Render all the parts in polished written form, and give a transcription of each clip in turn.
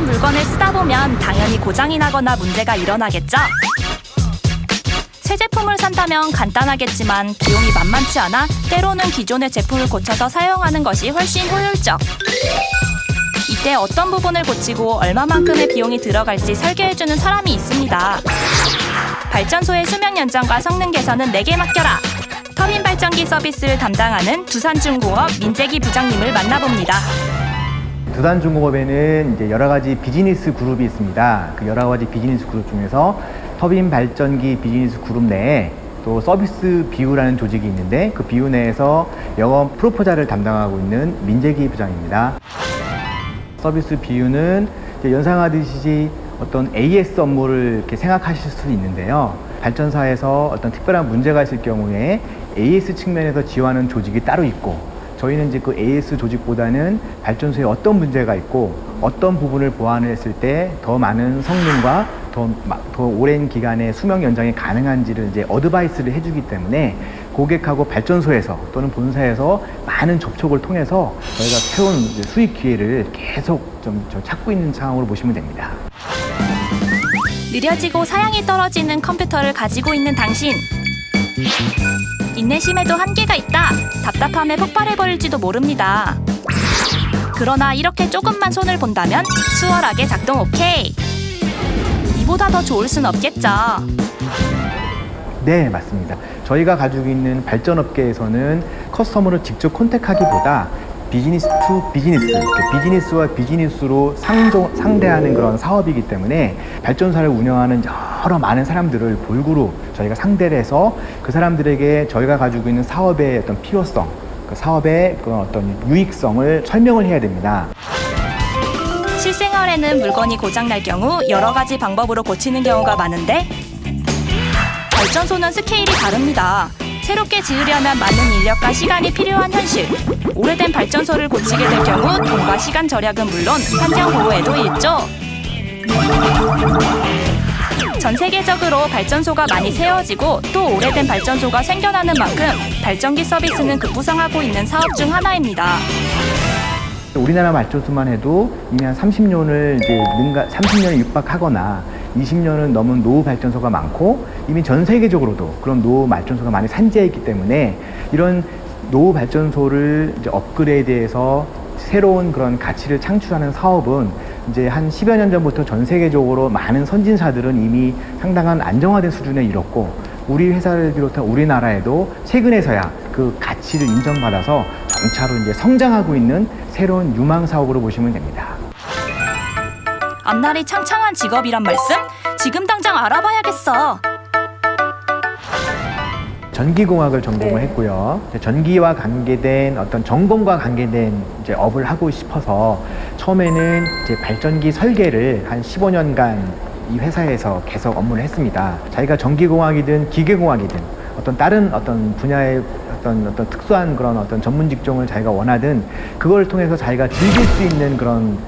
물건을 쓰다 보면 당연히 고장이 나거나 문제가 일어나겠죠? 새 제품을 산다면 간단하겠지만 비용이 만만치 않아 때로는 기존의 제품을 고쳐서 사용하는 것이 훨씬 효율적. 이때 어떤 부분을 고치고 얼마만큼의 비용이 들어갈지 설계해주는 사람이 있습니다. 발전소의 수명 연장과 성능 개선은 내게 맡겨라! 터빈 발전기 서비스를 담당하는 두산중공업 민재기 부장님을 만나봅니다. 두산중공업에는 이제 여러 가지 비즈니스 그룹이 있습니다. 그 여러 가지 비즈니스 그룹 중에서 터빈 발전기 비즈니스 그룹 내에 또 서비스 비유라는 조직이 있는데 그 비유 내에서 영업 프로포자를 담당하고 있는 민재기 부장입니다. 서비스 비유는 이제 연상하듯이 어떤 AS 업무를 이렇게 생각하실 수 있는데요. 발전사에서 어떤 특별한 문제가 있을 경우에 AS 측면에서 지원하는 조직이 따로 있고, 저희는 이제 그 AS 조직보다는 발전소에 어떤 문제가 있고 어떤 부분을 보완을 했을 때 더 많은 성능과 더 오랜 기간의 수명 연장이 가능한지를 이제 어드바이스를 해주기 때문에 고객하고 발전소에서 또는 본사에서 많은 접촉을 통해서 저희가 새로운 수익 기회를 계속 좀 찾고 있는 상황으로 보시면 됩니다. 느려지고 사양이 떨어지는 컴퓨터를 가지고 있는 당신. 인내심에도 한계가 있다. 답답함에 폭발해버릴지도 모릅니다. 그러나 이렇게 조금만 손을 본다면 수월하게 작동 오케이. 이보다 더 좋을 순 없겠죠. 네, 맞습니다. 저희가 가지고 있는 발전업계에서는 커스터머를 직접 컨택하기보다 비즈니스 투 비즈니스, 비즈니스와 비즈니스로 상대하는 그런 사업이기 때문에 발전사를 운영하는 여러 많은 사람들을 골고루 저희가 상대를 해서 그 사람들에게 저희가 가지고 있는 사업의 어떤 필요성, 그 사업의 그런 어떤 유익성을 설명을 해야 됩니다. 실생활에는 물건이 고장날 경우 여러 가지 방법으로 고치는 경우가 많은데 발전소는 스케일이 다릅니다. 새롭게 지으려면 많은 인력과 시간이 필요한 현실. 오래된 발전소를 고치게 될 경우 돈과 시간 절약은 물론 환경 보호에도 일조. 전 세계적으로 발전소가 많이 세워지고 또 오래된 발전소가 생겨나는 만큼 발전기 서비스는 급부상하고 있는 사업 중 하나입니다. 우리나라 발전소만 해도 이미 한 30년을 30년을 육박하거나 20년은 넘은 노후 발전소가 많고 이미 전 세계적으로도 그런 노후 발전소가 많이 산재해 있기 때문에 이런 노후 발전소를 이제 업그레이드해서 새로운 그런 가치를 창출하는 사업은 이제 한 10여 년 전부터 전 세계적으로 많은 선진사들은 이미 상당한 안정화된 수준에 이뤘고 우리 회사를 비롯한 우리나라에도 최근에서야 그 가치를 인정받아서 점차로 이제 성장하고 있는 새로운 유망 사업으로 보시면 됩니다. 앞날이 창창한 직업이란 말씀? 지금 당장 알아봐야겠어. 전기공학을 전공을 했고요. 전기와 관계된 어떤 전공과 관계된 이제 업을 하고 싶어서 처음에는 이제 발전기 설계를 한 15년간 이 회사에서 계속 업무를 했습니다. 자기가 전기공학이든 기계공학이든 어떤 다른 어떤 분야의 어떤 특수한 그런 어떤 전문 직종을 자기가 원하든 그걸 통해서 자기가 즐길 수 있는 그런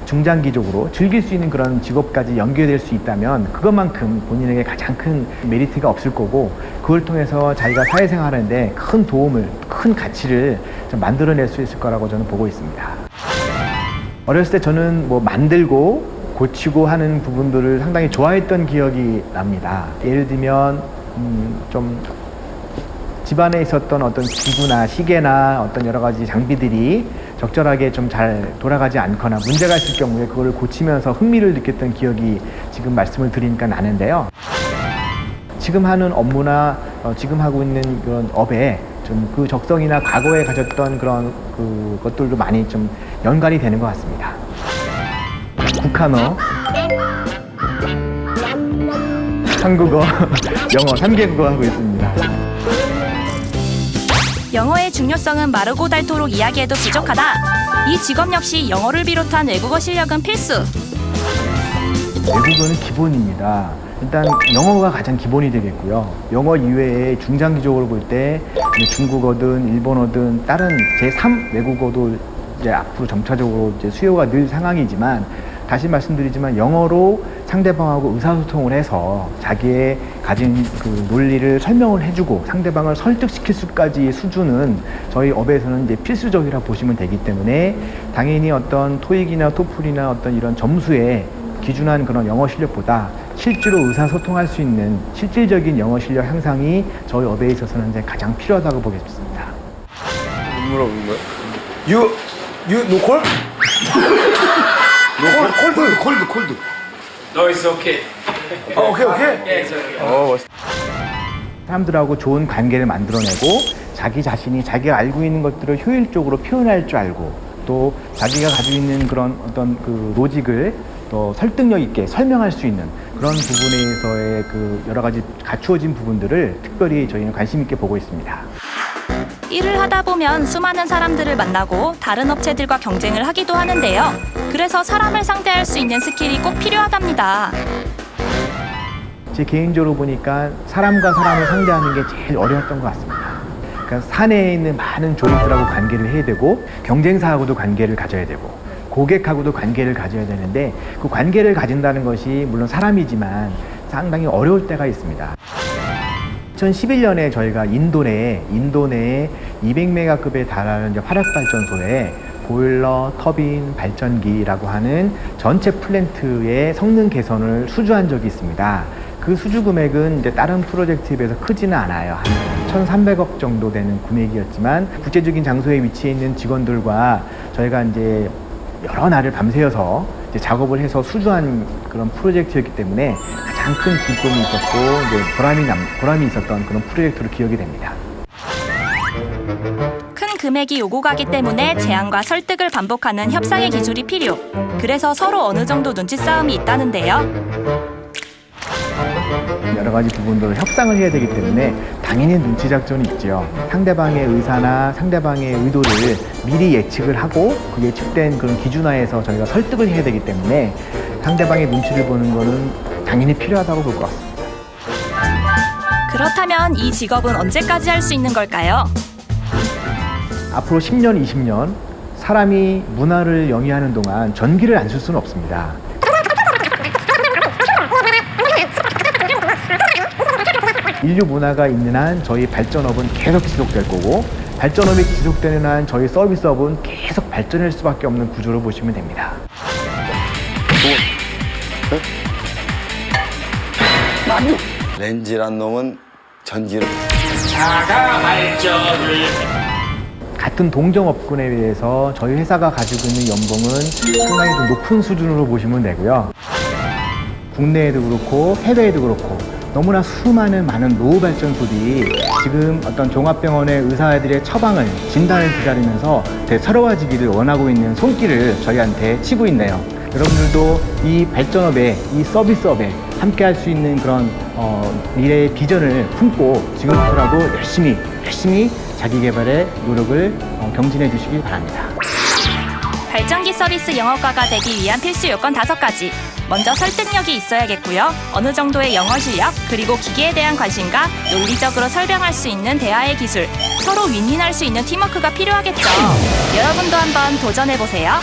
중장기적으로 즐길 수 있는 그런 직업까지 연계될 수 있다면 그것만큼 본인에게 가장 큰 메리트가 없을 거고 그걸 통해서 자기가 사회생활하는데 큰 도움을, 큰 가치를 좀 만들어낼 수 있을 거라고 저는 보고 있습니다. 어렸을 때 저는 뭐 만들고 고치고 하는 부분들을 상당히 좋아했던 기억이 납니다. 예를 들면 좀 집안에 있었던 어떤 기구나 시계나 어떤 여러 가지 장비들이 적절하게 좀 잘 돌아가지 않거나 문제가 있을 경우에 그걸 고치면서 흥미를 느꼈던 기억이 지금 말씀을 드리니까 나는데요. 지금 하는 업무나 지금 하고 있는 그런 업에 좀 그 적성이나 과거에 가졌던 그런 그 것들도 많이 좀 연관이 되는 것 같습니다. 국한어, 한국어, 영어 3개국어 하고 있습니다. 영어의 중요성은 마르고 닳도록 이야기해도 부족하다. 이 직업 역시 영어를 비롯한 외국어 실력은 필수. 외국어는 기본입니다. 일단 영어가 가장 기본이 되겠고요. 영어 이외에 중장기적으로 볼 때 중국어든 일본어든 다른 제3 외국어도 이제 앞으로 점차적으로 이제 수요가 늘 상황이지만 다시 말씀드리지만 영어로 상대방하고 의사소통을 해서 자기의 가진 그 논리를 설명을 해주고 상대방을 설득시킬 수까지의 수준은 저희 업에서는 이제 필수적이라 보시면 되기 때문에 당연히 어떤 토익이나 토플이나 어떤 이런 점수에 기준한 그런 영어 실력보다 실제로 의사소통할 수 있는 실질적인 영어 실력 향상이 저희 업에 있어서는 이제 가장 필요하다고 보겠습니다. 물어보는 거야? You no cold? 콜드. No, it's okay. 오케이. Yes, okay. 사람들하고 좋은 관계를 만들어내고 자기 자신이 자기가 알고 있는 것들을 효율적으로 표현할 줄 알고 또 자기가 가지고 있는 그런 어떤 그 로직을 또 설득력 있게 설명할 수 있는 그런 부분에서의 그 여러 가지 갖추어진 부분들을 특별히 저희는 관심 있게 보고 있습니다. 일을 하다 보면 수많은 사람들을 만나고 다른 업체들과 경쟁을 하기도 하는데요. 그래서 사람을 상대할 수 있는 스킬이 꼭 필요하답니다. 제 개인적으로 보니까 사람과 사람을 상대하는 게 제일 어려웠던 것 같습니다. 그러니까 사내에 있는 많은 조직들하고 관계를 해야 되고 경쟁사하고도 관계를 가져야 되고 고객하고도 관계를 가져야 되는데 그 관계를 가진다는 것이 물론 사람이지만 상당히 어려울 때가 있습니다. 2011년에 저희가 인도 내에 200메가급에 달하는 이제 화력발전소에 보일러, 터빈, 발전기라고 하는 전체 플랜트의 성능 개선을 수주한 적이 있습니다. 그 수주 금액은 이제 다른 프로젝트에 비해서 크지는 않아요. 한 1,300억 정도 되는 금액이었지만 국제적인 장소에 위치해 있는 직원들과 저희가 이제 여러 날을 밤새워서 이제 작업을 해서 수주한 그런 프로젝트였기 때문에 가장 큰 기쁨이 있었고 이제 보람이 있었던 그런 프로젝트로 기억이 됩니다. 큰 금액이 오고 가기 때문에 제안과 설득을 반복하는 협상의 기술이 필요. 그래서 서로 어느 정도 눈치 싸움이 있다는데요. 여러 가지 부분들을 협상을 해야 되기 때문에 당연히 눈치 작전이 있죠. 상대방의 의사나 상대방의 의도를 미리 예측을 하고 그 예측된 그런 기준하에서 저희가 설득을 해야 되기 때문에 상대방의 눈치를 보는 거는 당연히 필요하다고 볼 것 같습니다. 그렇다면 이 직업은 언제까지 할 수 있는 걸까요? 앞으로 10년, 20년 사람이 문화를 영위하는 동안 전기를 안 쓸 수는 없습니다. 인류 문화가 있는 한 저희 발전업은 계속 지속될 거고 발전업이 지속되는 한 저희 서비스업은 계속 발전할 수밖에 없는 구조로 보시면 됩니다. 렌즈란 놈은 전기를 자가 발전을 같은 동종업군에 비해서 저희 회사가 가지고 있는 연봉은 상당히 좀 높은 수준으로 보시면 되고요. 국내에도 그렇고 해외에도 그렇고 너무나 수많은 많은 노후 발전소들이 지금 어떤 종합병원의 의사들의 처방을 진단을 기다리면서 새로워지기를 원하고 있는 손길을 저희한테 치고 있네요. 여러분들도 이 발전업에 이 서비스업에 함께 할 수 있는 그런 미래의 비전을 품고 지금부터라도 열심히 자기 개발에 노력을 경진해 주시기 바랍니다. 발전기 서비스 영어과가 되기 위한 필수 요건 5가지. 먼저 설득력이 있어야겠고요. 어느 정도의 영어 실력, 그리고 기계에 대한 관심과 논리적으로 설명할 수 있는 대화의 기술, 서로 윈윈할 수 있는 팀워크가 필요하겠죠. 여러분도 한번 도전해보세요.